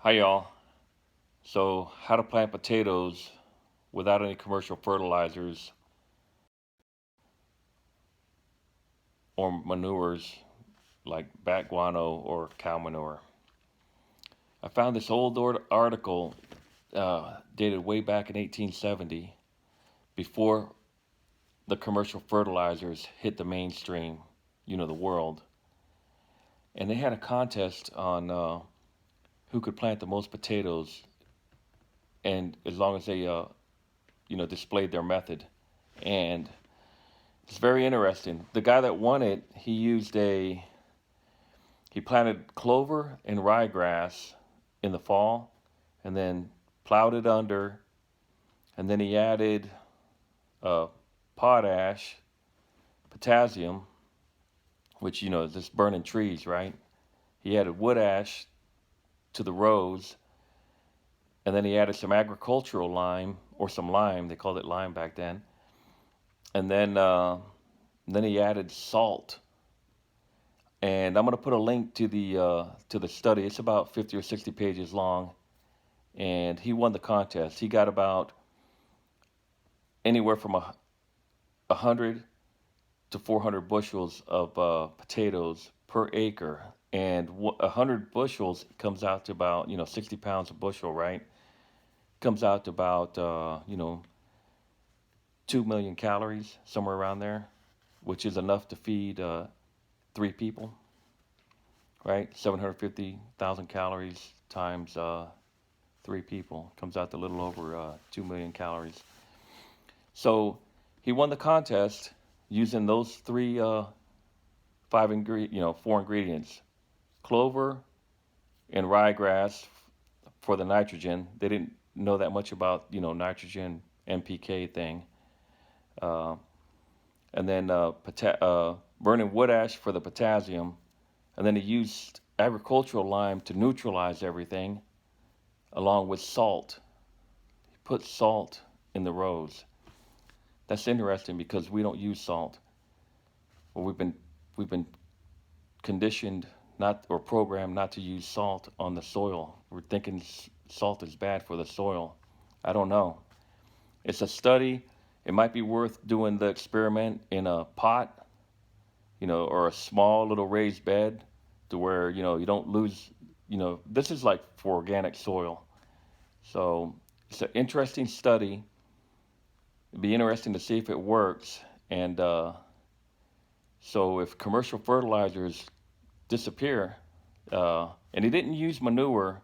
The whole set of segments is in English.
Hi y'all. So, how to plant potatoes without any commercial fertilizers or manures like bat guano or cow manure. I found this old article dated way back in 1870, before the commercial fertilizers hit the mainstream, the world. And they had a contest on who could plant the most potatoes, and as long as they, displayed their method. And it's very interesting. The guy that won it, he planted clover and ryegrass in the fall, and then plowed it under, and then he added uh, potash, potassium, which is just burning trees, right? He added wood ash to the rows, and then he added some agricultural lime or some lime. They called it lime back then, and then he added salt. And I'm going to put a link to the study. It's about 50 or 60 pages long, and he won the contest. He got about anywhere from 100 to 400 bushels of potatoes per acre, and 100 bushels comes out to about 60 pounds a bushel, right? Comes out to about 2 million calories, somewhere around there, which is enough to feed 3 people, right? 750,000 calories times 3 people comes out to a little over 2 million calories. So he won the contest using those four ingredients: clover and ryegrass for the nitrogen. They didn't know that much about nitrogen NPK thing, uh, and then burning wood ash for the potassium, and then he used agricultural lime to neutralize everything, along with salt. He put salt in the rows. That's interesting because we don't use salt. Well, we've been conditioned not or programmed not to use salt on the soil. We're thinking salt is bad for the soil. I don't know. It's a study. It might be worth doing the experiment in a pot, or a small little raised bed, to where you don't lose. This is like for organic soil. So it's an interesting study. It'd be interesting to see if it works. And so if commercial fertilizers disappear, and he didn't use manure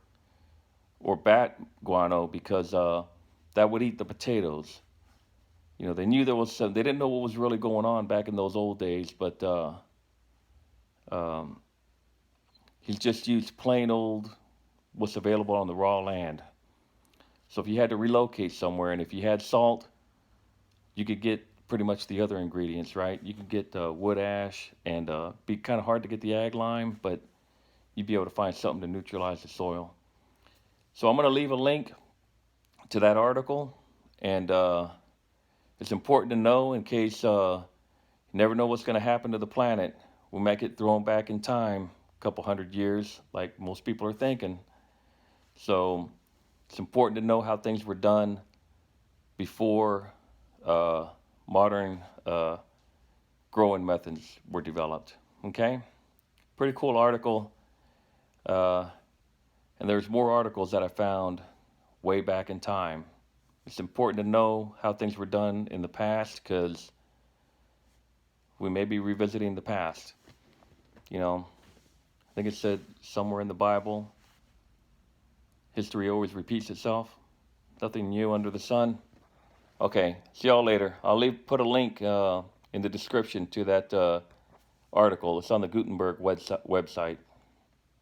or bat guano because that would eat the potatoes. They knew there was some. They didn't know what was really going on back in those old days, but um, he just used plain old what's available on the raw land. So if you had to relocate somewhere, and if you had salt, you could get pretty much the other ingredients, right? You could get wood ash, and be kind of hard to get the ag lime, but you'd be able to find something to neutralize the soil. So I'm going to leave a link to that article, and it's important to know in case you never know what's going to happen to the planet. We might get thrown back in time a couple hundred years, like most people are thinking. So it's important to know how things were done before modern growing methods were developed. Okay? Pretty cool article. Uh, and there's more articles that I found way back in time. It's important to know how things were done in the past because we may be revisiting the past. I think it said somewhere in the Bible, history always repeats itself. Nothing new under the sun. Okay, see y'all later. I'll put a link in the description to that article. It's on the Gutenberg website.